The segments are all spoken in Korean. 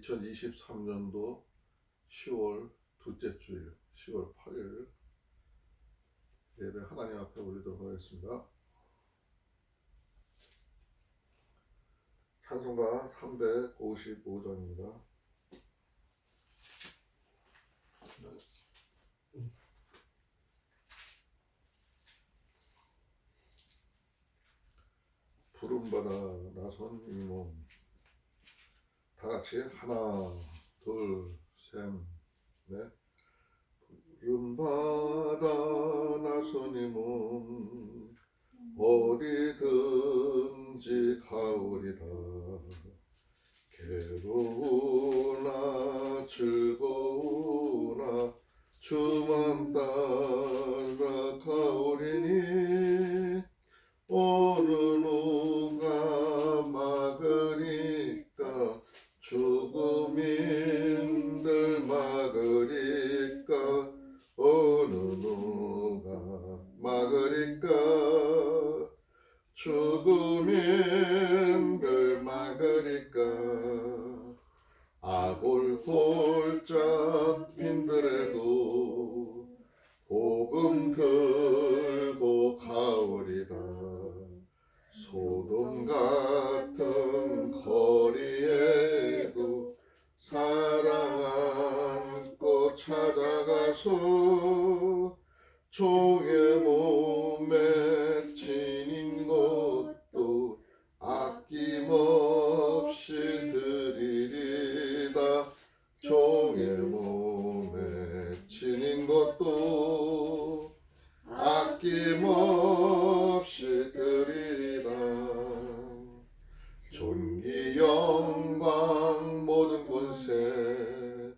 2023년도 10월 둘째 주일 10월 8일 예배 하나님 앞에 올리도록 하겠습니다. 찬송가 355장입니다. 부름받아 나선 이 몸, 다같이 하나 둘 셋 넷. 부름받아 나선 이 몸, 어디든지 가오리다. 괴로우나 즐거우나 주만 따라 가오리니, 어느 누가 막으리까? 죽음인들 막으리까? 어느 누가 막으리까? 죽음인들 막으리까? 아골 골잡힌들에도 복음 들고 가오리다. 소돔 같은 거리에도 사랑 안고 찾아가서 종의 몸에 지닌 것도 아낌없이 드리리다. 종의 몸에 지닌 것도 아낌없이 드리리다. 존귀 영광 모든 권세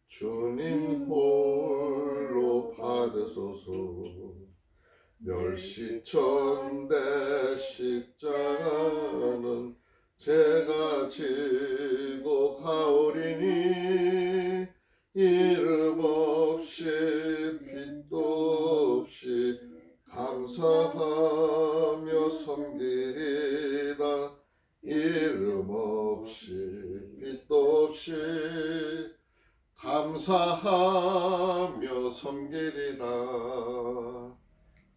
주님 홀로 받으소서. 멸시천대 십자가는 제가 지고 가오리니, 이름 없이 빛도 없이 감사하며 섬기리다. 이름 없이 빛도 없이 감사하며 섬기리다.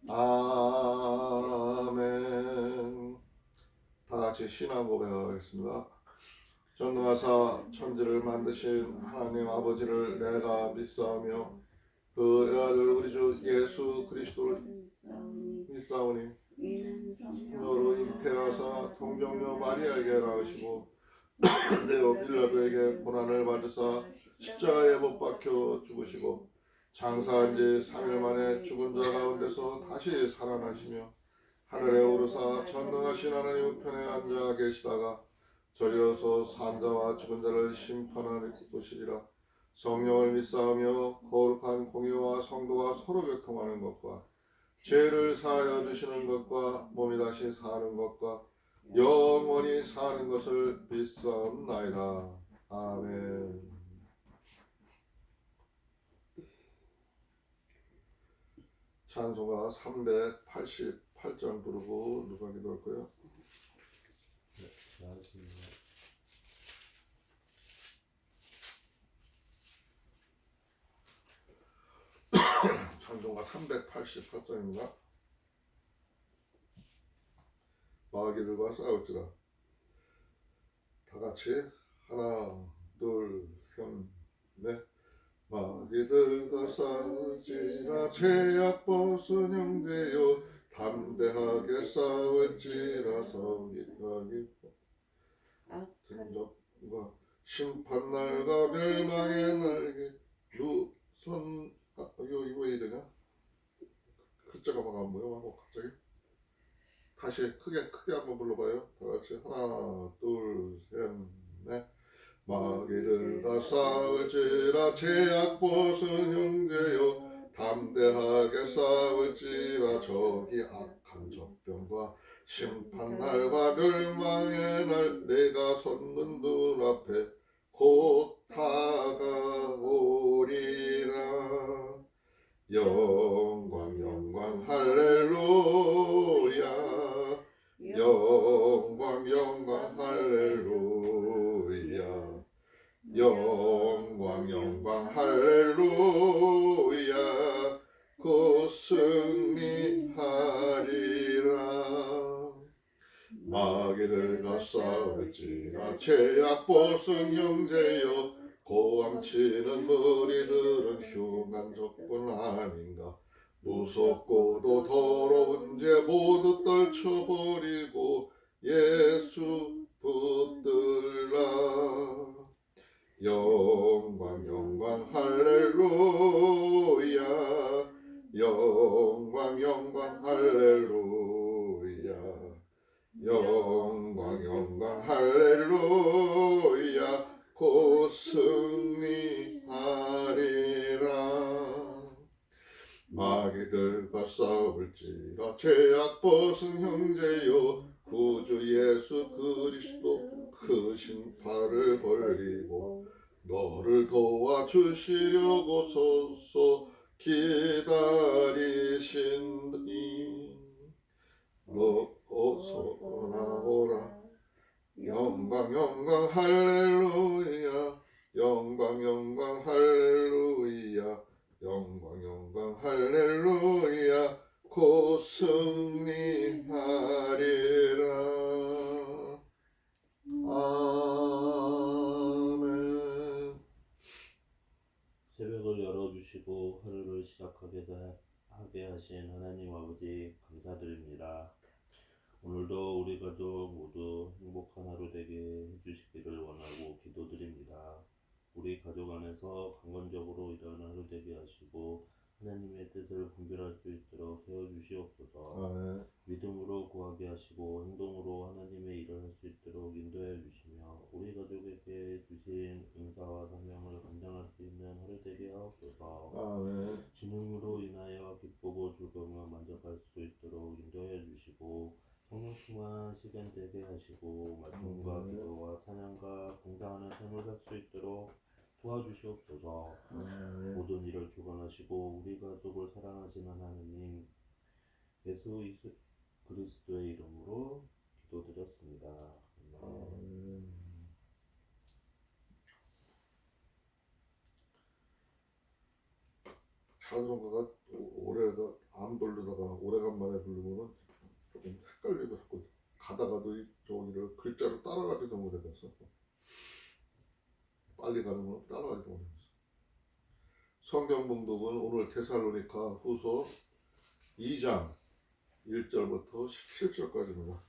아멘. 다같이 신앙 고백하겠습니다. 전능하사 천지를 만드신 하나님 아버지를 내가 믿사오며 그 아들 우리 주 예수 그리스도를 믿사오니, 성녀로 잉태하사 동정녀 마리아에게 낳으시고 내오 빌라도에게 고난을 받으사 십자가에 못 박혀 죽으시고 장사한 지 3일 만에 죽은 자 가운데서 다시 살아나시며 하늘에 오르사 전능하신 하나님 우편에 앉아 계시다가 저리로서 산자와 죽은 자를 심판하는 곳이리라. 성령을 믿사오며 거룩한 공의와 성도가 서로 교통하는 것과 죄를 사하여 주시는 것과 몸이 다시 사는 것과 영원히 사는 것을 믿사옵나이다. 아멘. 찬송가 388장 부르고 누가 기도할까요? 네, 나왔습니다. 찬송가 388장입니다. 마귀들과 싸울지라. 다같이 하나 둘 셋 넷. 마귀들과 싸울지라. 죄악 벗은 형제여 담대하게 싸울지라. 성기하기 등적과 심판날과 멸망의 날개 누선. 이거 왜 이러냐? 글자가 막 안 보여. 하고 갑자기 다시 크게 한번 불러봐요. 다같이 하나 둘 셋 넷. 마귀들과 싸울지라. 죄악 벗은 형제여 담대하게 싸울지라. 저기 악한 적병과 심판날과 멸망의 날 내가 섰는 눈앞에 곧 다가오리라. 영광 영광 할렐루야. 영광 영광 할렐루야. 영광 승리하리라. 마귀들과 싸울지라 죄악 벗은 형제여, 고함치는 무리들은 흉한 적군 아닌가. 무섭고도 더러운 죄 모두 떨쳐버리고 예수 붙들라. 영광 영광 할렐루야. 영광 영광 할렐루야. 영광 영광 할렐루야. 곧 승리하리라. 마귀들과 싸울지라 죄악 벗은 형제여, 구주 예수 그리스도 크신 팔을 벌리고 너를 도와주시려고 서서 기다리신니 너 어서 나오라. 영광 영광 할렐루야. 영광 영광 할렐루야. 영광 영광 할렐루야. 곧 승리하리라. 아멘. 새벽을 열어주시고 하루를 하게 하신 하나님 아버지 감사드립니다. 오늘도 우리 가족 모두 행복한 하루 되게 해주시기를 원하고 기도드립니다. 우리 가족 안에서 강건적으로 일어나는 하루 되게 하시고 하나님의 뜻을 분별할 수 있도록 세워주시옵소서. 아멘. 믿음으로 구하게 하시고 행동으로 하나님의 일을 할 수 있도록 인도해 주시며 우리 가족에게 주신 은사와 사명을 감당할 수 있는 하루 되게 하옵소서. 아멘. 주님으로 인하여 기쁘고 즐거움을 만족할 수 있도록 인도해 주시고 성령 충만한 시간 되게 하시고 말씀과 기도와 찬양과 봉사하는 삶을 살 수 있도록 도와주시옵소서. 모든 일을 주관하시고 우리 가족을 사랑하시는 하나님 예수 그리스도의 이름으로 기도드렸습니다. 아멘. 찬송가가 올해가 안 부르다가 오래간만에 부르면은 조금 헷갈리고 자꾸 가다가도 저기를 글자를 따라가지도 못해서 빨리 가는 건 따라가지도 못해서. 성경 봉독은 오늘 데살로니가 후서 2장 1절부터 17절까지입니다.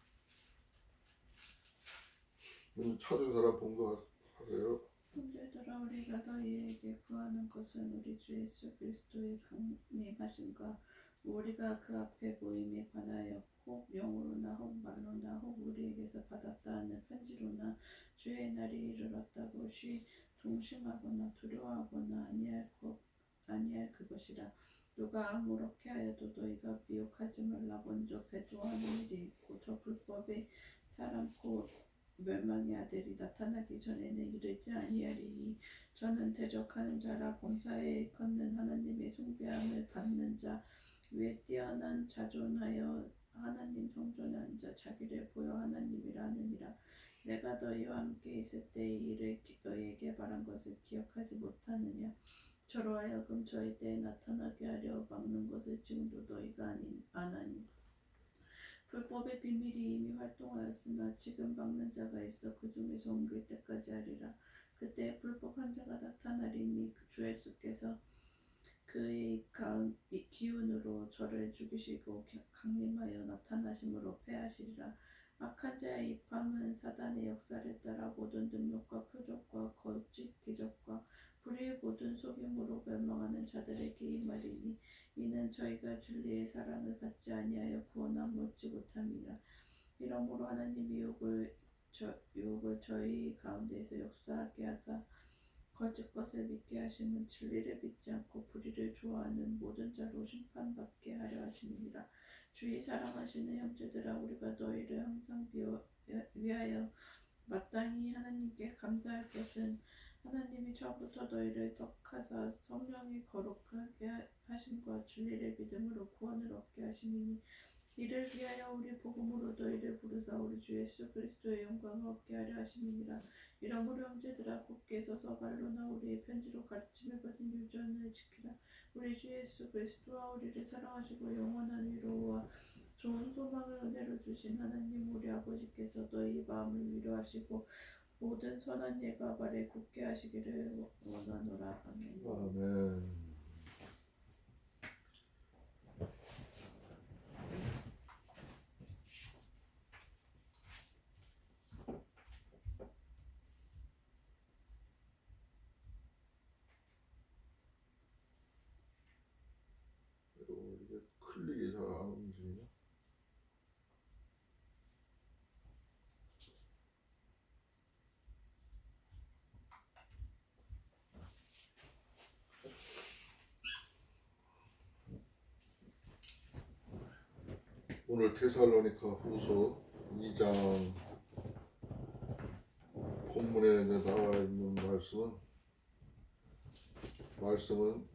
찾은 사람 봉독하세요. 형제들아, 우리가 너희에게 구하는 것은 우리 주 예수 그리스도의 강림하심과 우리가 그 앞에 보임에 관하여 혹 영으로나 혹 말로나 혹 우리에게서 받았다 하는 편지로나 주의 날이 이르렀다고 동심하거나 두려워하거나 아니할 그것이라. 누가 아무렇게 하여도 너희가 미혹하지 말라. 먼저 배도하는 일이 있고 저 불법의 사람 곧 멸망의 아들이 나타나기 전에는 이르지 아니하리니 저는 대적하는 자라. 범사에 걷는 하나님의 숭배함을 받는 자 위에 뛰어난 자존하여 하나님 성존한 자 자기를 보여 하나님이라 하느니라. 내가 너희와 함께 있을 때 이 일을 너희에게 말한 것을 기억하지 못하느냐. 저로 하여금 저희 때에 나타나게 하려 막는 것을 지금도 너희가 안 하니 불법의 비밀이 이미 활동하였으나 지금 막는 자가 있어 그 중에서 옮길 때까지 하리라. 그때 불법한 자가 나타나리니 주 예수께서 그의 기운으로 저를 죽이시고 강림하여 나타나심으로 패하시리라. 악한 자의 입함은 사단의 역사를 따라 모든 능력과 표적과 거짓 기적과 불의의 모든 속임으로 멸망하는 자들에게 임하리니 이는 저희가 진리의 사랑을 받지 아니하여 구원함을 얻지 못함이라. 이러므로 하나님이 유혹을 저희 가운데에서 역사하게 하사 거짓 것을 믿게 하심은 진리를 믿지 않고 불의를 좋아하는 모든 자로 심판받게 하려 하심이니라. 주의 사랑하시는 형제들아, 우리가 너희를 항상 위하여 마땅히 하나님께 감사할 것은 하나님이 처음부터 너희를 택하사 성령이 거룩하게 하심과 진리를 믿음으로 구원을 얻게 하심이니 이를 위하여 우리 복음으로 너희를 부르사 우리 주 예수 그리스도의 영광을 얻게 하려 하심이니라. 이러므로 형제들아 곧게 서서 말로나 우리의 편지로 가르침을 받은 유전을 지키라. 우리 주 예수 그리스도와 우리를 사랑하시고 영원한 위로와 좋은 소망을 은혜로 주신 하나님 우리 아버지께서 너희 마음을 위로하시고 모든 선한 예가 발에 굳게 하시기를 원하노라. 아멘. 아멘. 이게 클릭이 잘 안 움직이냐? 오늘 데살로니가 후서 2장 본문에 나와 있는 말씀은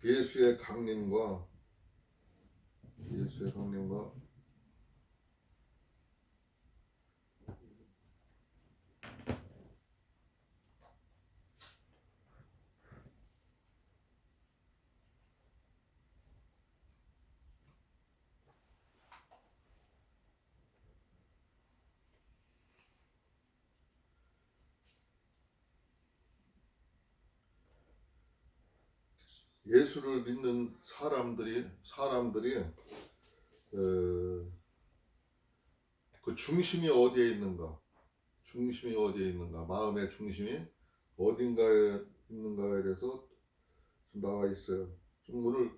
예수의 강림과 예수를 믿는 사람들이 그 중심이 어디에 있는가? 마음의 중심이 어딘가에 있는가에 대해서 좀 나와 있어요. 좀 오늘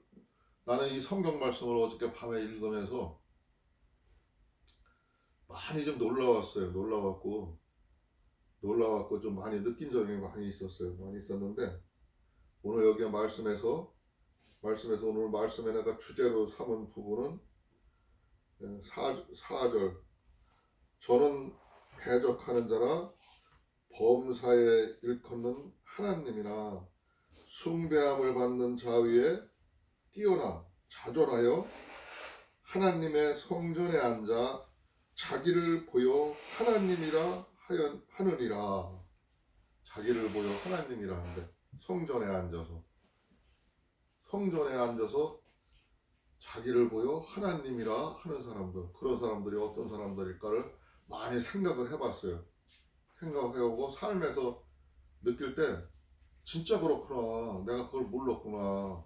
나는 이 성경 말씀을 어저께 밤에 읽으면서 많이 좀 놀라웠고 좀 많이 느낀 점이 많이 있었는데 오늘 여기 말씀에서 오늘 말씀에 내가 주제로 삼은 부분은 4절 저는 대적하는 자라 범사에 일컫는 하나님이나 숭배함을 받는 자 위에 뛰어나 자존하여 하나님의 성전에 앉아 자기를 보여 하나님이라 하느니라. 자기를 보여 하나님이라 하는데 성전에 앉아서 자기를 보여 하나님이라 하는 사람들, 그런 사람들이 어떤 사람들일까를 많이 생각을 해봤어요. 생각해보고 삶에서 느낄 때 진짜 그렇구나, 내가 그걸 몰랐구나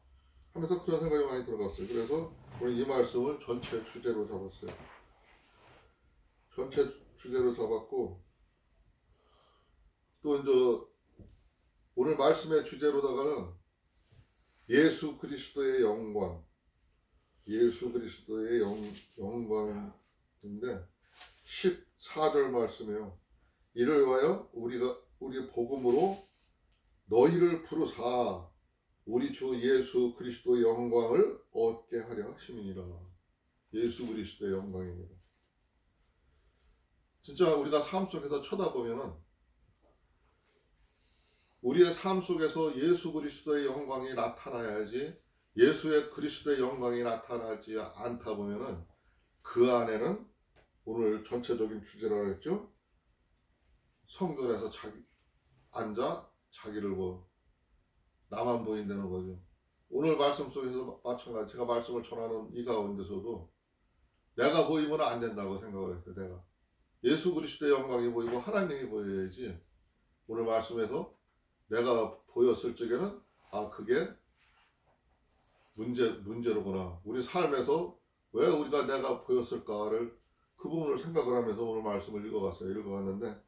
하면서 그런 생각이 많이 들어갔어요. 그래서 오늘 이 말씀을 전체 주제로 잡았고 또 이제 오늘 말씀의 주제로다가는 예수 그리스도의 영광인데 14절 말씀이에요. 이를 위하여 우리 복음으로 너희를 부르사 우리 주 예수 그리스도의 영광을 얻게 하려 하심이니라. 예수 그리스도의 영광입니다. 진짜 우리가 삶 속에서 쳐다보면은 우리의 삶 속에서 예수 그리스도의 영광이 나타나야지 예수의 그리스도의 영광이 나타나지 않다 보면은 그 안에는 오늘 전체적인 주제라고 했죠. 성전에서 앉아 자기를 나만 보인다는 거죠. 오늘 말씀 속에서 마찬가지 제가 말씀을 전하는 이 가운데서도 내가 보이면 안 된다고 생각을 했어요. 내가 예수 그리스도의 영광이 보이고 하나님이 보여야지. 오늘 말씀에서 내가 보였을 적에는 그게 문제로구나. 우리 삶에서 왜 우리가 내가 보였을까를 그 부분을 생각을 하면서 오늘 말씀을 읽어갔는데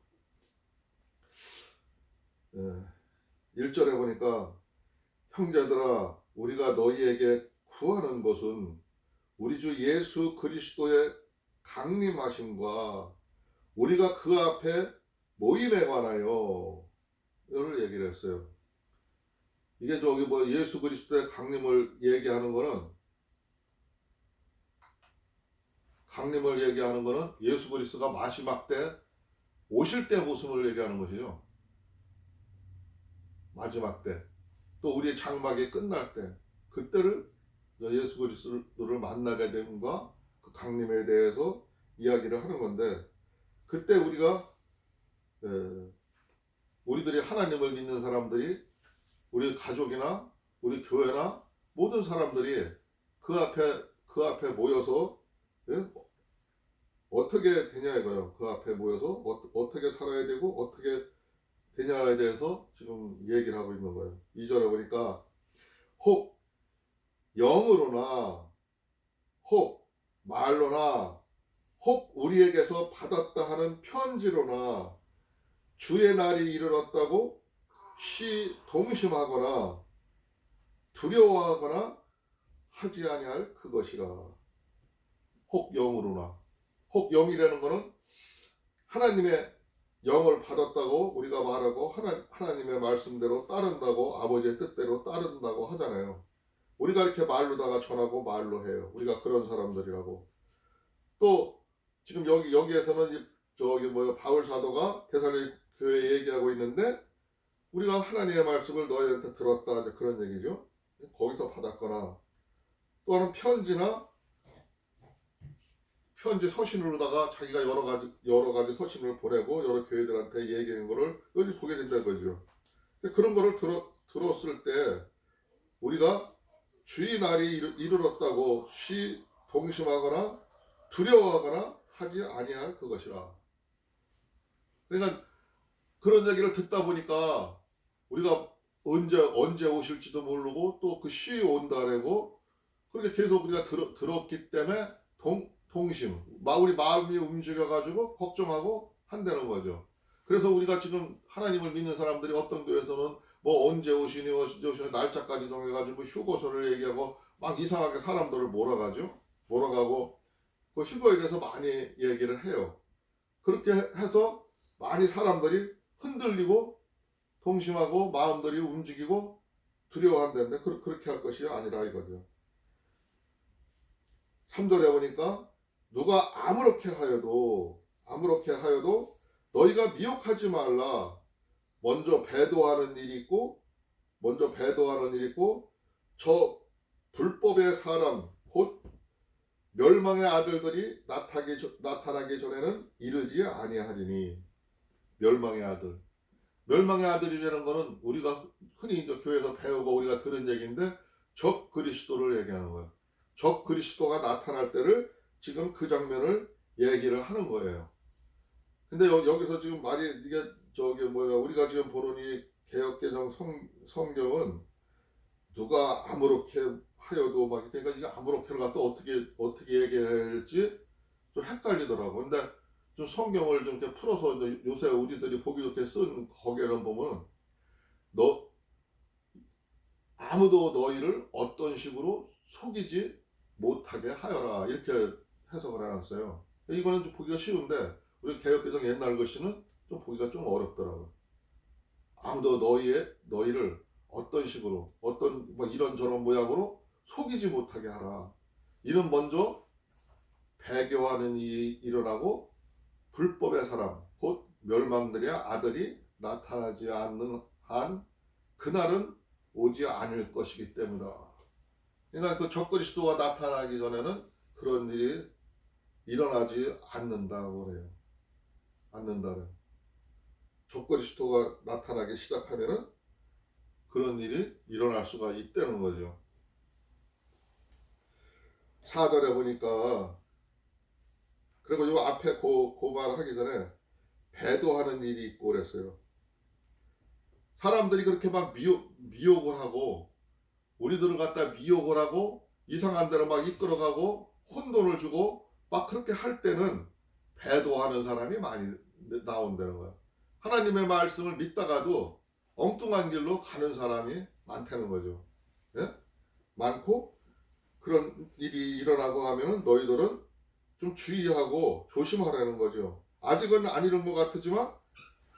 1절에 보니까 형제들아 우리가 너희에게 구하는 것은 우리 주 예수 그리스도의 강림하심과 우리가 그 앞에 모임에 관하여 이를 얘기를 했어요. 이게 예수 그리스도의 강림을 얘기하는 거는 예수 그리스도가 마지막 때 오실 때 모습을 얘기하는 것이죠. 마지막 때 또 우리의 장막이 끝날 때 그때를 예수 그리스도를 만나게 됨과 그 강림에 대해서 이야기를 하는 건데, 그때 우리들이 하나님을 믿는 사람들이, 우리 가족이나 우리 교회나 모든 사람들이 그 앞에 모여서, 예? 어떻게 되냐 이거예요. 그 앞에 모여서 어떻게 살아야 되고 어떻게 되냐에 대해서 지금 얘기를 하고 있는 거예요. 2절에 보니까 혹 영으로나 혹 말로나 혹 우리에게서 받았다 하는 편지로나 주의 날이 이르렀다고 동심하거나 두려워하거나 하지 아니할 그것이라. 혹 영으로나. 혹 영이라는 거는 하나님의 영을 받았다고 우리가 말하고 하나님의 말씀대로 따른다고, 아버지의 뜻대로 따른다고 하잖아요. 우리가 이렇게 말로다가 전하고 말로 해요. 우리가 그런 사람들이라고. 또 지금 여기에서는 바울 사도가 데살로니가 교회에 얘기하고 있는데, 우리가 하나님의 말씀을 너희한테 들었다, 이제 그런 얘기죠. 거기서 받았거나, 또는 편지 서신으로다가 자기가 여러 가지 서신을 보내고 여러 교회들한테 얘기하는 거를 여기 보게 된다는 거죠. 그런 거를 들었을 때 우리가 주의 날이 이르렀다고 동심하거나 두려워하거나 하지 아니할 그것이라. 그러니까 그런 얘기를 듣다 보니까 우리가 언제 오실지도 모르고, 또 그 온다라고 그렇게 계속 우리가 들었기 때문에 동심, 우리 마음이 움직여가지고 걱정하고 한다는 거죠. 그래서 우리가 지금 하나님을 믿는 사람들이 어떤 교회에서는 뭐 언제 오시니 날짜까지 정해가지고 휴거소를 얘기하고 막 이상하게 사람들을 몰아가고 그 휴거에 대해서 많이 얘기를 해요. 그렇게 해서 많이 사람들이 흔들리고 동심하고 마음들이 움직이고 두려워한다는데, 그렇게 할 것이 아니라 이거죠. 3절에 보니까 누가 아무렇게 하여도 너희가 미혹하지 말라. 먼저 배도하는 일이 있고 저 불법의 사람 곧 멸망의 아들들이 나타나기 전에는 이르지 아니하리니. 멸망의 아들이라는 거는 우리가 흔히 이제 교회에서 배우고 우리가 들은 얘기인데, 적 그리스도를 얘기하는 거예요. 적 그리스도가 나타날 때를 지금 그 장면을 얘기를 하는 거예요. 근데 여기서 지금 말이 이게 우리가 지금 보는 이 개역개정 성경은 누가 아무렇게 하여도 그러니까 이게 아무렇게를 갖다 어떻게 얘기할지 좀 헷갈리더라고. 근데 좀 성경을 좀 이렇게 풀어서 요새 우리들이 보기 좋게 쓴 거기에는 보면 아무도 너희를 어떤 식으로 속이지 못하게 하여라, 이렇게 해석을 해놨어요. 이거는 좀 보기가 쉬운데 우리 개역개정 옛날 글씨는 좀 보기가 좀 어렵더라고요. 아무도 너희를 어떤 식으로 이런저런 모양으로 속이지 못하게 하라. 이는 먼저 배교하는 일이 일어나고 불법의 사람 곧 멸망들의 아들이 나타나지 않는 한 그날은 오지 않을 것이기 때문이다. 그러니까 그 적그리스도가 나타나기 전에는 그런 일이 일어나지 않는다고 그래요. 적그리스도가 나타나기 시작하면은 그런 일이 일어날 수가 있다는 거죠. 4절에 보니까, 그리고 요 앞에 말을 하기 전에 배도하는 일이 있고 그랬어요. 사람들이 그렇게 막 미혹을 하고 우리들을 갖다 미혹을 하고 이상한 데로 막 이끌어가고 혼돈을 주고 막 그렇게 할 때는 배도하는 사람이 많이 나온다는 거야. 하나님의 말씀을 믿다가도 엉뚱한 길로 가는 사람이 많다는 거죠. 예? 많고, 그런 일이 일어나고 하면은 너희들은 좀 주의하고 조심하라는 거죠. 아직은 안 이런 것 같지만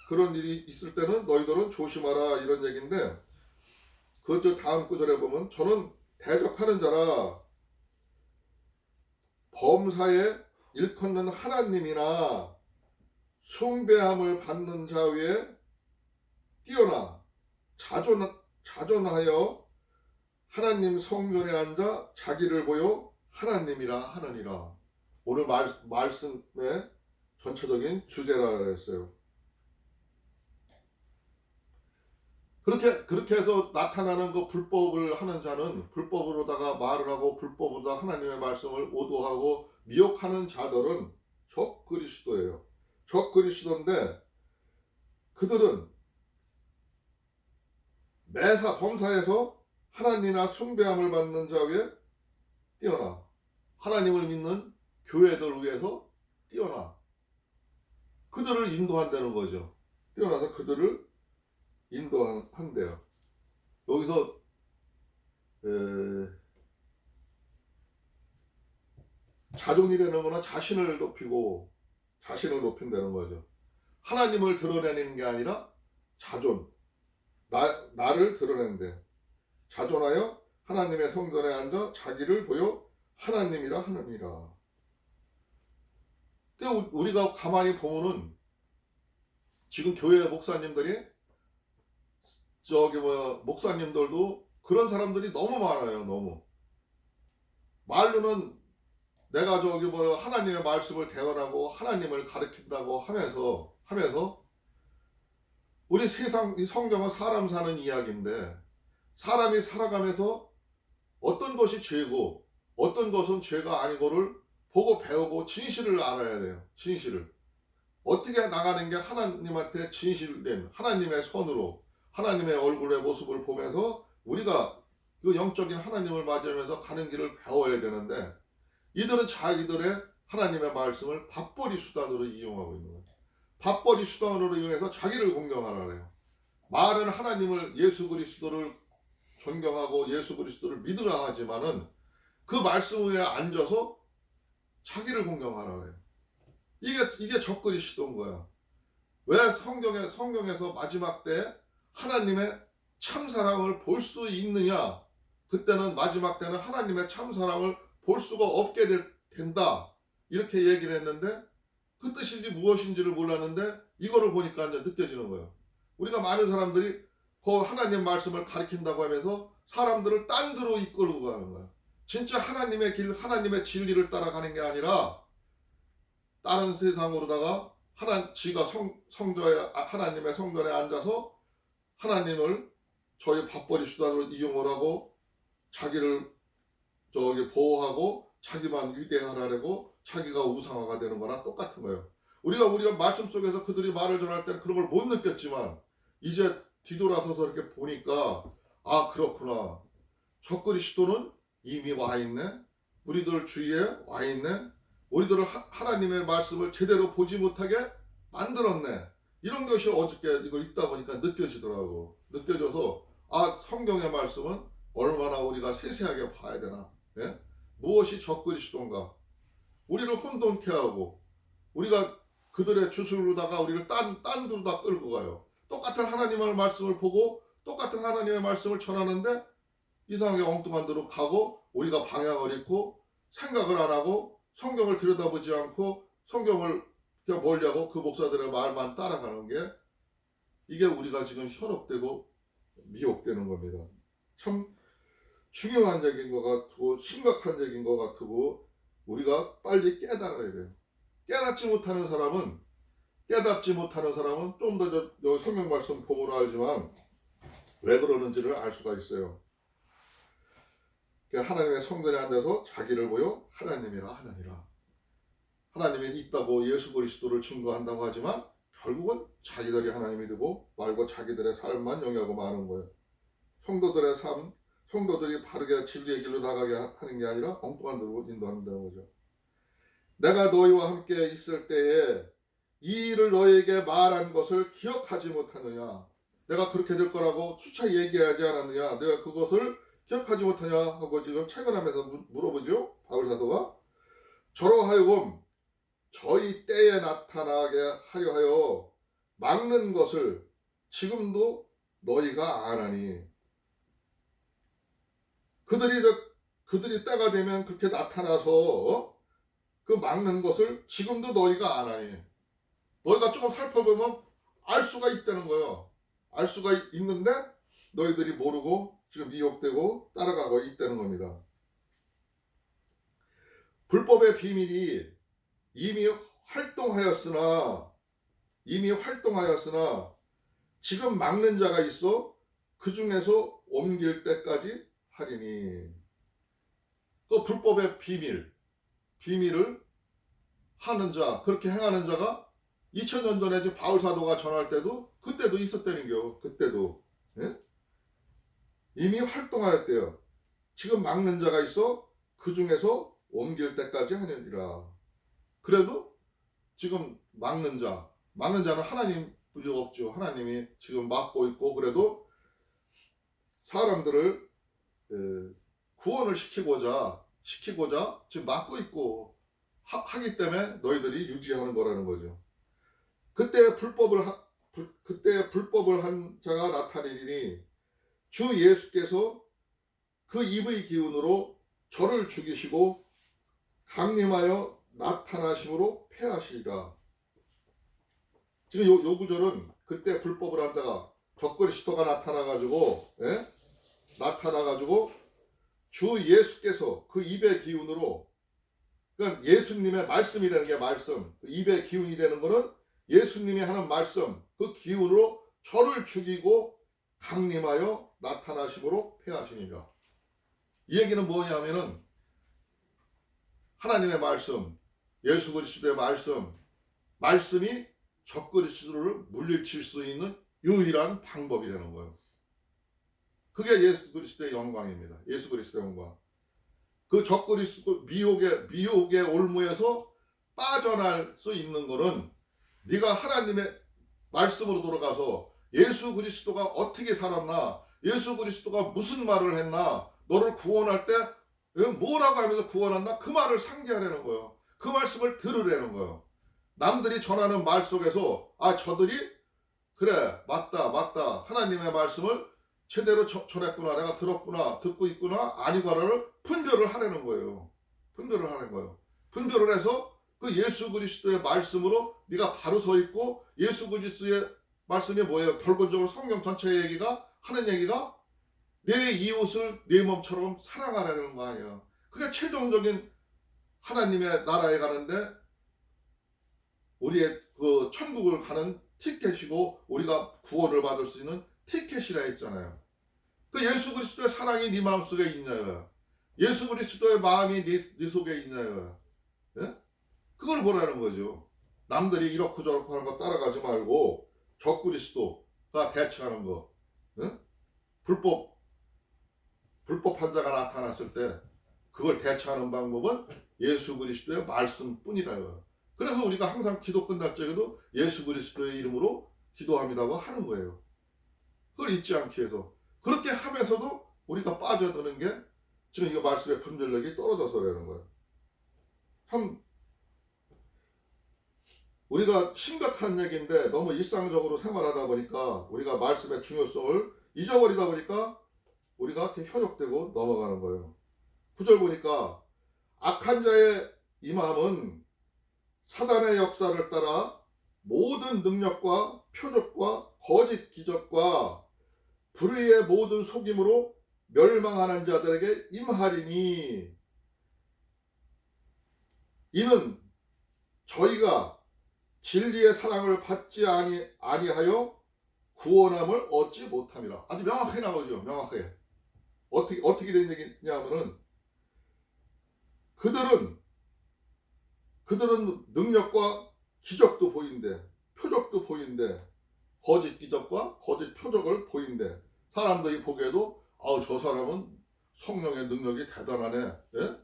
그런 일이 있을 때는 너희들은 조심하라, 이런 얘기인데, 그저 다음 구절에 보면 저는 대적하는 자라 범사에 일컫는 하나님이나 숭배함을 받는 자 위에 뛰어나 자존하여 하나님 성전에 앉아 자기를 보여 하나님이라 하느니라. 오늘 말씀의 전체적인 주제라 그랬어요. 그렇게 해서 나타나는 그 불법을 하는 자는, 불법으로다가 말을 하고 불법으로다가 하나님의 말씀을 오도하고 미혹하는 자들은 적그리스도예요. 적그리스도인데 그들은 매사 범사에서 하나님이나 숭배함을 받는 자 위에 뛰어나, 하나님을 믿는 교회들 위해서 뛰어나 그들을 인도한다는 거죠. 뛰어나서 그들을 인도한대요. 여기서 자존이라는 거는 자신을 높인다는 거죠. 하나님을 드러내는 게 아니라 자존, 나를 드러낸대. 자존하여 하나님의 성전에 앉아 자기를 보여 하나님이라 하느니라. 우리가 가만히 보면은 지금 교회 목사님들이 목사님들도 그런 사람들이 너무 많아요. 너무 말로는 내가 하나님의 말씀을 대언하고 하나님을 가르친다고 하면서 우리 세상, 이 성경은 사람 사는 이야기인데 사람이 살아가면서 어떤 것이 죄고 어떤 것은 죄가 아니고를 보고 배우고 진실을 알아야 돼요. 진실을 어떻게 나가는 게 하나님한테 진실된 하나님의 선으로 하나님의 얼굴의 모습을 보면서 우리가 그 영적인 하나님을 맞으면서 가는 길을 배워야 되는데 이들은 자기들의 하나님의 말씀을 밥벌이 수단으로 이용하고 있는 거예요. 밥벌이 수단으로 이용해서 자기를 공경하라네요. 말은 하나님을, 예수 그리스도를 존경하고 예수 그리스도를 믿으라 하지만은 그 말씀 위에 앉아서 자기를 공경하라네요. 이게 적그리스도인 거야. 왜 성경에서 마지막 때 하나님의 참사랑을 볼 수 있느냐? 그때는 마지막 때는 하나님의 참사랑을 볼 수가 없게 된다. 이렇게 얘기를 했는데 그 뜻인지 무엇인지를 몰랐는데 이거를 보니까 이제 느껴지는 거예요. 우리가 많은 사람들이 그 하나님 말씀을 가르친다고 하면서 사람들을 딴 데로 이끌고 가는 거야. 진짜 하나님의 길, 하나님의 진리를 따라가는 게 아니라 다른 세상으로다가 지가 하나님의 성전에 앉아서 하나님을 저희 밥벌이 수단으로 이용을 하고 자기를 보호하고 자기만 위대하라고 자기가 우상화가 되는 거랑 똑같은 거예요. 우리가 말씀 속에서 그들이 말을 전할 때는 그런 걸 못 느꼈지만 이제 뒤돌아서서 이렇게 보니까 아 그렇구나. 적그리스도는 이미 와 있네. 우리들 주위에 와 있네. 우리들을 하나님의 말씀을 제대로 보지 못하게 만들었네. 이런 것이 어저께 이걸 읽다 보니까 느껴져서 아 성경의 말씀은 얼마나 우리가 세세하게 봐야 되나. 예? 무엇이 적그리스도인가. 우리를 혼돈케 하고 우리가 그들의 주술로다가 우리를 딴 데로 다 끌고 가요. 똑같은 하나님의 말씀을 보고 똑같은 하나님의 말씀을 전하는데 이상하게 엉뚱한 데로 가고 우리가 방향을 잃고 생각을 안 하고 성경을 들여다보지 않고 성경을 그냥 보려고 그 목사들의 말만 따라가는 게 이게 우리가 지금 현혹되고 미혹되는 겁니다. 참 중요한 얘기인 것 같고 심각한 얘기인 것 같고 우리가 빨리 깨달아야 돼요. 깨닫지 못하는 사람은 좀 더 성경 말씀 보므로 알지만 왜 그러는지를 알 수가 있어요. 하나님의 성전에 앉아서 자기를 보여 하나님이라 하느니라. 하나님이 있다고 예수 그리스도를 증거한다고 하지만 결국은 자기들이 하나님이 되고 말고 자기들의 삶만 영위하고 마는 거예요. 성도들의 삶, 성도들이 바르게 진리의 길로 나가게 하는 게 아니라 엉뚱한 데로 인도한다는 거죠. 내가 너희와 함께 있을 때에 이 일을 너희에게 말한 것을 기억하지 못하느냐. 내가 그렇게 될 거라고 수차 얘기하지 않았느냐. 내가 그것을 기억하지 못하냐 하고 지금 채근하면서 물어보죠. 바울 사도가. 저로 하여금 저희 때에 나타나게 하려 하여 막는 것을 지금도 너희가 아나니. 그들이 때가 되면 그렇게 나타나서 그 막는 것을 지금도 너희가 아나니. 너희가 조금 살펴보면 알 수가 있다는 거예요. 알 수가 있는데 너희들이 모르고 지금 미혹되고 따라가고 있다는 겁니다. 불법의 비밀이 이미 활동하였으나 지금 막는 자가 있어 그 중에서 옮길 때까지 하리니. 그 불법의 비밀을 하는 자, 그렇게 행하는 자가 2000년 전에 이제 바울 사도가 전할 때도 그때도 있었다는겨. 그때도 예? 이미 활동하였대요. 지금 막는 자가 있어 그 중에서 옮길 때까지 하느니라. 그래도 지금 막는 자는 하나님 분이 없죠. 하나님이 지금 막고 있고, 그래도 사람들을 구원을 시키고자 지금 막고 있고 하기 때문에 너희들이 유지하는 거라는 거죠. 그때 불법을 한 자가 나타내리니 주 예수께서 그 입의 기운으로 저를 죽이시고 강림하여 나타나심으로 패하시리라. 지금 요 구절은 그때 불법을 한 자가 적그리스도가 나타나가지고 주 예수께서 그 입의 기운으로, 그러니까 예수님의 말씀이 되는 게 말씀, 그 입의 기운이 되는 거는 예수님이 하는 말씀, 그 기운으로 저를 죽이고 강림하여 나타나심으로 패하시니라. 이 얘기는 뭐냐면은 하나님의 말씀, 예수 그리스도의 말씀이 적그리스도를 물리칠 수 있는 유일한 방법이 되는 거예요. 그게 예수 그리스도의 영광입니다. 예수 그리스도의 영광. 그 적그리스도 미혹의 올무에서 빠져날 수 있는 거는 네가 하나님의 말씀으로 돌아가서 예수 그리스도가 어떻게 살았나, 예수 그리스도가 무슨 말을 했나, 너를 구원할 때 뭐라고 하면서 구원한다, 그 말을 상기하려는 거예요. 그 말씀을 들으려는 거예요. 남들이 전하는 말 속에서 저들이 그래 맞다 하나님의 말씀을 제대로 전했구나, 내가 들었구나, 듣고 있구나, 아니구나를 분별을 하려는 거예요. 분별을 해서 그 예수 그리스도의 말씀으로 네가 바로 서 있고, 예수 그리스도의 말씀이 뭐예요? 결론적으로 성경 전체 하는 얘기가 내 이웃을 내 몸처럼 사랑하라는 거 아니에요. 그게 최종적인 하나님의 나라에 가는데 우리의 그 천국을 가는 티켓이고, 우리가 구원을 받을 수 있는 티켓이라 했잖아요. 그 예수 그리스도의 사랑이 네 마음속에 있냐요. 예수 그리스도의 마음이 네 속에 있냐요. 예? 그걸 보라는 거죠. 남들이 이렇고 저렇고 하는 거 따라가지 말고 적그리스도가 대처하는 거. 예? 불법 판자가 나타났을 때 그걸 대처하는 방법은 예수 그리스도의 말씀뿐이라요. 그래서 우리가 항상 기도 끝날 적에도 예수 그리스도의 이름으로 기도합니다고 하는 거예요. 그걸 잊지 않기 위해서. 그렇게 하면서도 우리가 빠져드는 게 지금 이거 말씀의 분별력이 떨어져서 그러는 거예요. 참 우리가 심각한 얘기인데 너무 일상적으로 생활하다 보니까 우리가 말씀의 중요성을 잊어버리다 보니까 우리가 이렇게 현혹되고 넘어가는 거예요. 9절 보니까 악한 자의 이 마음은 사단의 역사를 따라 모든 능력과 표적과 거짓 기적과 불의의 모든 속임으로 멸망하는 자들에게 임하리니, 이는 저희가 진리의 사랑을 받지 아니하여 구원함을 얻지 못함이라. 아주 명확하게 나오죠. 명확하게. 어떻게 된 얘기냐면은 그들은 능력과 기적도 보인대, 표적도 보인대, 거짓 기적과 거짓 표적을 보인대. 사람들이 보기에도 저 사람은 성령의 능력이 대단하네. 예?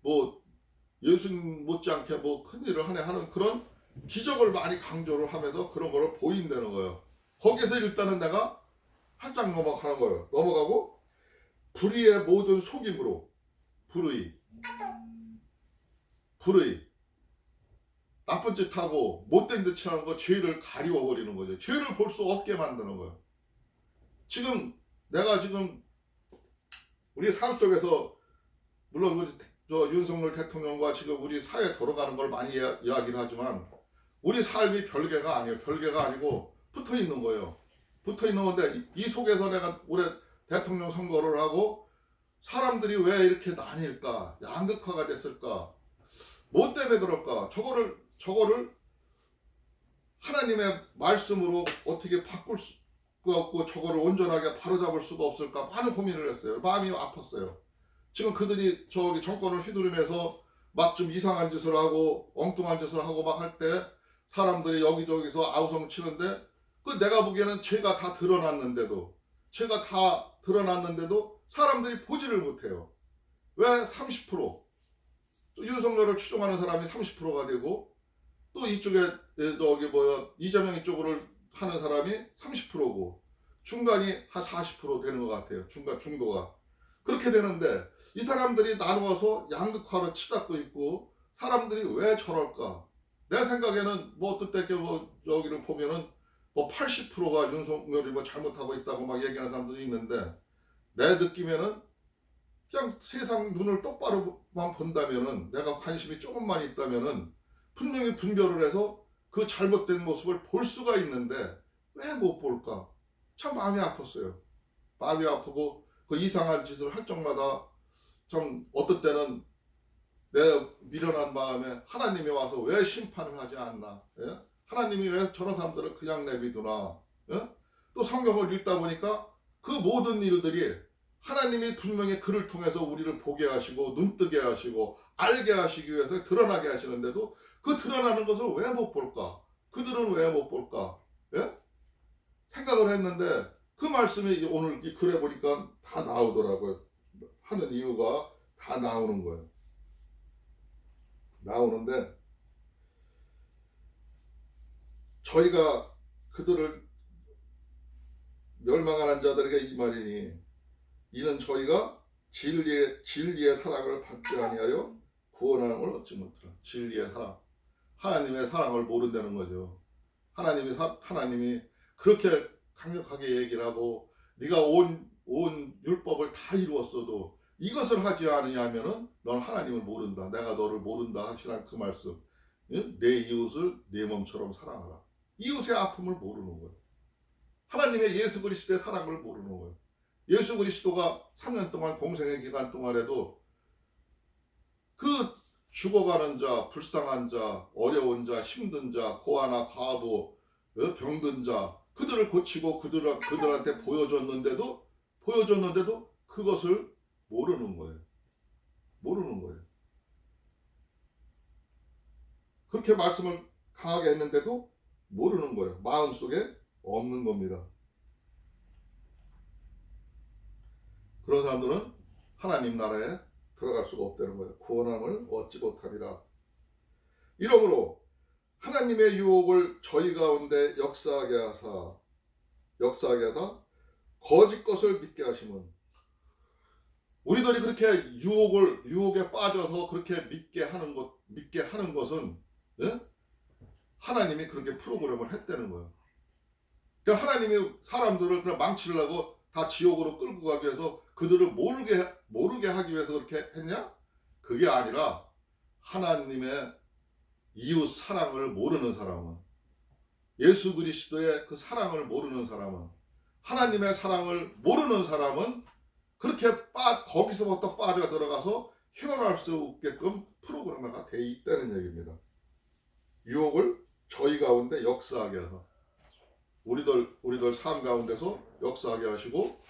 뭐 예수님 못지않게 뭐 큰일을 하네 하는 그런 기적을 많이 강조를 하면서 그런 거를 보인다는 거예요. 거기서 일단은 내가 살짝 넘어가는 거예요. 넘어가고 불의의 모든 속임으로, 불의 나쁜 짓 하고 못된 듯이 하는 거, 죄를 가리워버리는 거죠. 죄를 볼 수 없게 만드는 거예요. 내가 지금 우리 삶 속에서 물론 우리 윤석열 대통령과 지금 우리 사회 돌아가는 걸 많이 이야기를 하지만 우리 삶이 별개가 아니에요. 별개가 아니고 붙어 있는 거예요. 붙어 있는 건데 이 속에서 내가 올해 대통령 선거를 하고 사람들이 왜 이렇게 나뉠까? 양극화가 됐을까? 뭐 때문에 그럴까? 저거를 하나님의 말씀으로 어떻게 바꿀 수가 없고 저거를 온전하게 바로잡을 수가 없을까? 많은 고민을 했어요. 마음이 아팠어요. 지금 그들이 저기 정권을 휘두르면서 막 좀 이상한 짓을 하고 엉뚱한 짓을 하고 막 할 때 사람들이 여기저기서 아우성 치는데 그 내가 보기에는 죄가 다 드러났는데도 사람들이 보지를 못해요. 왜 30%? 윤석열을 추종하는 사람이 30%가 되고 또 이쪽에 저기 이재명 이쪽으로 하는 사람이 30%고 중간이 한 40% 되는 것 같아요. 중도가 그렇게 되는데 이 사람들이 나누어서 양극화로 치닫고 있고 사람들이 왜 저럴까? 내 생각에는 뭐 어떤 때 여기를 보면은 뭐 80%가 윤석열이 뭐 잘못하고 있다고 막 얘기하는 사람들이 있는데 내 느낌에는 그냥 세상 눈을 똑바로만 본다면은 내가 관심이 조금만 있다면은 분명히 분별을 해서 그 잘못된 모습을 볼 수가 있는데 왜 못 볼까? 참 마음이 아팠어요. 마음이 아프고 그 이상한 짓을 할 적마다 참 어떤 때는 내 미련한 마음에 하나님이 와서 왜 심판을 하지 않나? 예? 하나님이 왜 저런 사람들을 그냥 내비두나? 예? 또 성경을 읽다 보니까 그 모든 일들이 하나님이 분명히 그를 통해서 우리를 보게 하시고 눈뜨게 하시고 알게 하시기 위해서 드러나게 하시는데도 그 드러나는 것을 왜 못 볼까? 그들은 왜 못 볼까? 예? 생각을 했는데 그 말씀이 오늘 이 글에 보니까 다 나오더라고요. 하는 이유가 다 나오는 거예요. 나오는데 저희가 그들을 멸망하는 자들에게 이 말이니 이는 저희가 진리의 사랑을 받지 아니하여 구원함을 얻지 못하라. 진리의 사랑, 하나님의 사랑을 모른다는 거죠. 하나님이 그렇게 강력하게 얘기를 하고 네가 온 율법을 다 이루었어도 이것을 하지 않으냐면은 넌 하나님을 모른다. 내가 너를 모른다 하시는 그 말씀. 내 이웃을 내 몸처럼 사랑하라. 이웃의 아픔을 모르는 거예요. 하나님의 예수 그리스도의 사랑을 모르는 거예요. 예수 그리스도가 3년 동안 공생의 기간 동안에도 그 죽어가는 자, 불쌍한 자, 어려운 자, 힘든 자, 고아나 과부, 병든 자 그들을 고치고 그들한테 보여줬는데도 그것을 모르는 거예요. 모르는 거예요. 그렇게 말씀을 강하게 했는데도 모르는 거예요. 마음속에 없는 겁니다. 그런 사람들은 하나님 나라에 들어갈 수가 없다는 거예요. 구원함을 얻지 못하리라. 이러므로 하나님의 유혹을 저희 가운데 역사하게 하사 거짓 것을 믿게 하시면 우리들이 그렇게 유혹에 빠져서 그렇게 믿게 하는 것은 예? 하나님이 그렇게 프로그램을 했다는 거예요. 그러니까 하나님이 사람들을 그냥 망치려고 다 지옥으로 끌고 가기 위해서 그들을 모르게 하기 위해서 그렇게 했냐? 그게 아니라 하나님의 이웃 사랑을 모르는 사람은 예수 그리스도의 그 사랑을 모르는 사람은 하나님의 사랑을 모르는 사람은 그렇게 거기서부터 빠져 들어가서 헤어날 수 없게끔 프로그램화가 돼 있다는 얘기입니다. 유혹을 저희 가운데 역사하게 하사 우리들 삶 가운데서 역사하게 하시고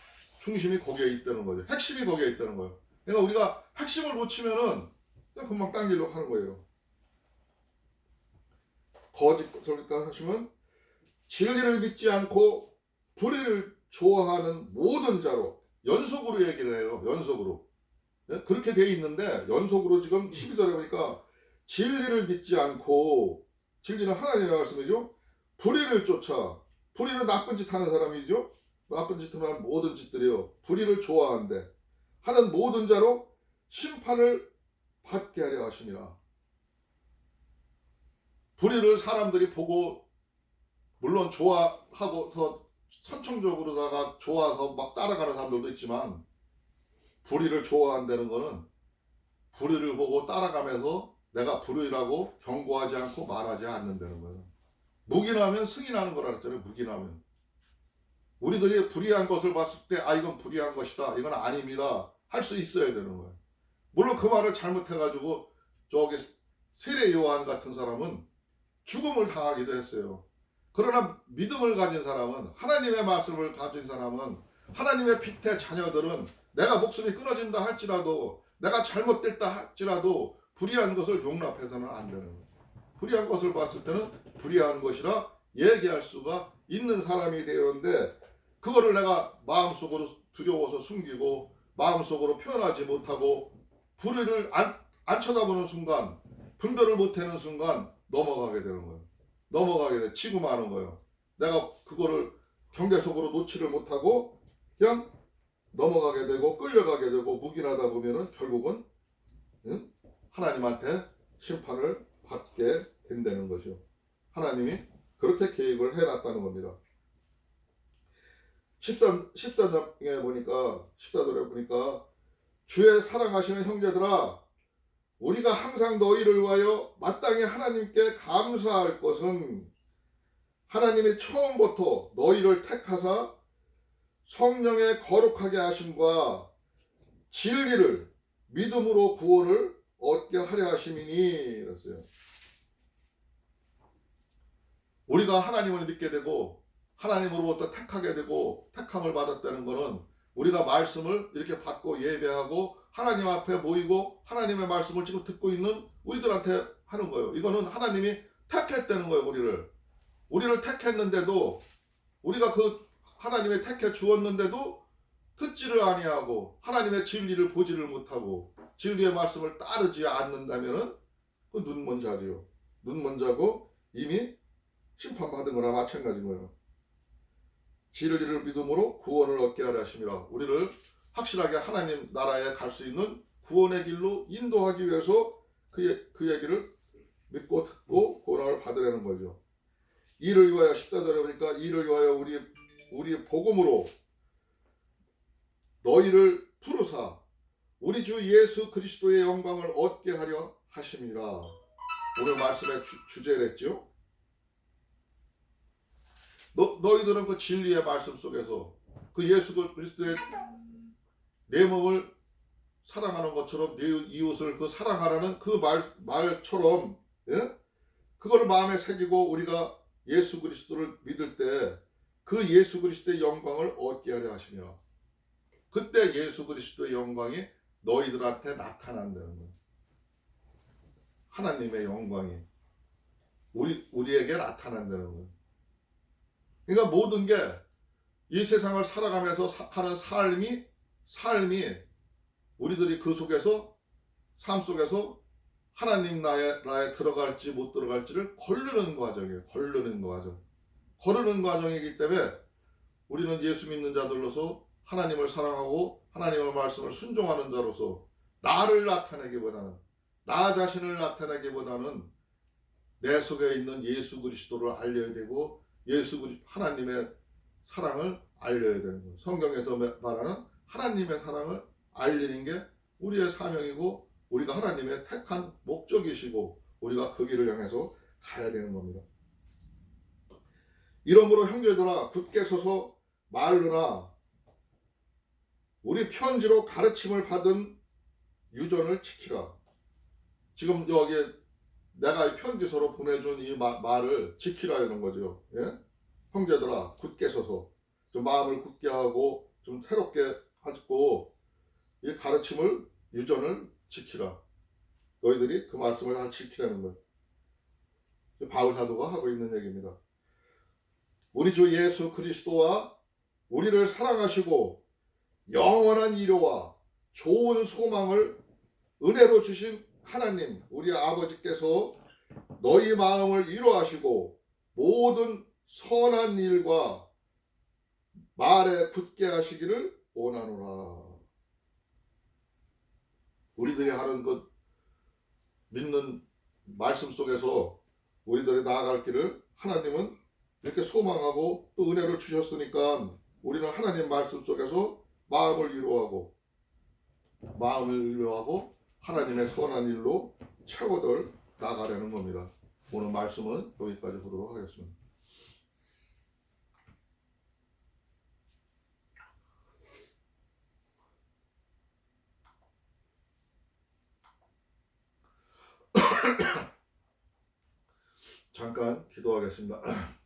중심이 거기에 있다는 거죠. 핵심이 거기에 있다는 거예요. 그러니까 우리가 핵심을 놓치면은 금방 딴 길로 가는 거예요. 거짓 그러니까 하시면 진리를 믿지 않고 불의를 좋아하는 모든 자로 연속으로 얘기를 해요. 연속으로. 그렇게 돼 있는데 연속으로 지금 12절에 보니까 진리를 믿지 않고 진리는 하나님의 말씀이죠. 불의를 쫓아 불의는 나쁜 짓 하는 사람이죠. 나쁜 짓 하는 모든 짓들이요. 불의를 좋아한대. 하는 모든 자로 심판을 받게 하려 하심이라. 불의를 사람들이 보고 물론 좋아하고서 선천적으로다가 좋아서 막 따라가는 사람들도 있지만 불의를 좋아한다는 거는 불의를 보고 따라가면서 내가 불의라고 경고하지 않고 말하지 않는다는 거예요. 묵인하면 승인하는 거라 그랬잖아요. 묵인하면. 우리들이 불의한 것을 봤을 때 이건 불의한 것이다, 이건 아닙니다 할 수 있어야 되는 거예요. 물론 그 말을 잘못해가지고 저기 세례 요한 같은 사람은 죽음을 당하기도 했어요. 그러나 믿음을 가진 사람은, 하나님의 말씀을 가진 사람은, 하나님의 핏의 자녀들은 내가 목숨이 끊어진다 할지라도, 내가 잘못됐다 할지라도 불의한 것을 용납해서는 안 되는 거예요. 불의한 것을 봤을 때는 불의한 것이라 얘기할 수가 있는 사람이 되었는데, 그거를 내가 마음속으로 두려워서 숨기고 마음속으로 표현하지 못하고 불의를 안 쳐다보는 순간, 분별을 못하는 순간 넘어가게 되는 거예요. 넘어가게 돼, 치고 마는 거예요. 내가 그거를 경계속으로 놓지를 못하고 그냥 넘어가게 되고 끌려가게 되고 묵인하다 보면은 결국은 하나님한테 심판을 받게 된다는 것이요. 하나님이 그렇게 계획을 해놨다는 겁니다. 14장에 보니까, 14절에 보니까 주의 사랑하시는 형제들아, 우리가 항상 너희를 위하여 마땅히 하나님께 감사할 것은 하나님이 처음부터 너희를 택하사 성령의 거룩하게 하심과 진리를 믿음으로 구원을 얻게 하려 하심이니. 그랬어요. 우리가 하나님을 믿게 되고 하나님으로부터 택하게 되고 택함을 받았다는 것은 우리가 말씀을 이렇게 받고 예배하고 하나님 앞에 모이고 하나님의 말씀을 지금 듣고 있는 우리들한테 하는 거예요. 이거는 하나님이 택했다는 거예요. 우리를 택했는데도, 우리가 그 하나님의 택해 주었는데도 듣지를 아니하고 하나님의 진리를 보지를 못하고 진리의 말씀을 따르지 않는다면은 그 눈먼 자지요. 눈먼 자고 이미 심판받은 거나 마찬가지인 거예요. 진리를 믿음으로 구원을 얻게 하려 하심이라. 우리를 확실하게 하나님 나라에 갈 수 있는 구원의 길로 인도하기 위해서 그 얘기를 믿고 듣고 구원을 받으려는 거죠. 이를 위하여, 14절에 보니까 이를 위하여 우리 복음으로 너희를 부르사 우리 주 예수 그리스도의 영광을 얻게 하려 하심이라. 오늘 말씀의 주제랬죠. 너희들은 그 진리의 말씀 속에서 그 예수 그리스도의 내 몸을 사랑하는 것처럼 내 이웃을 그 사랑하라는 그 말처럼, 예? 그걸 마음에 새기고 우리가 예수 그리스도를 믿을 때 그 예수 그리스도의 영광을 얻게 하려 하시니라. 그때 예수 그리스도의 영광이 너희들한테 나타난다는 거예요. 하나님의 영광이 우리에게 나타난다는 거예요. 그러니까 모든 게 이 세상을 살아가면서 하는 삶이 우리들이 그 속에서, 삶 속에서 하나님 나라에 들어갈지 못 들어갈지를 거르는 과정이에요. 거르는 과정이기 때문에 우리는 예수 믿는 자들로서 하나님을 사랑하고 하나님의 말씀을 순종하는 자로서 나를 나타내기보다는, 나 자신을 나타내기보다는 내 속에 있는 예수 그리스도를 알려야 되고 하나님의 사랑을 알려야 되는 거예요. 성경에서 말하는 하나님의 사랑을 알리는 게 우리의 사명이고 우리가 하나님의 택한 목적이시고 우리가 그 길을 향해서 가야 되는 겁니다. 이러므로 형제들아 굳게 서서 말로나 우리 편지로 가르침을 받은 유전을 지키라. 지금 여기 내가 편지서로 보내준 이 말을 지키라는 거죠. 예? 형제들아 굳게 서서 좀 마음을 굳게 하고 좀 새롭게 하고 이 가르침을, 유전을 지키라. 너희들이 그 말씀을 다 지키라는 거예요. 바울 사도가 하고 있는 얘기입니다. 우리 주 예수 그리스도와 우리를 사랑하시고 영원한 위로와 좋은 소망을 은혜로 주신 하나님 우리 아버지께서 너희 마음을 위로하시고 모든 선한 일과 말에 굳게 하시기를 원하노라. 우리들이 하는 그 믿는 말씀 속에서 우리들이 나아갈 길을 하나님은 이렇게 소망하고 또 은혜를 주셨으니까 우리는 하나님 말씀 속에서 마음을 위로하고 하나님의 선한 일로 채워들 나가려는 겁니다. 오늘 말씀은 여기까지 보도록 하겠습니다. 잠깐 기도하겠습니다.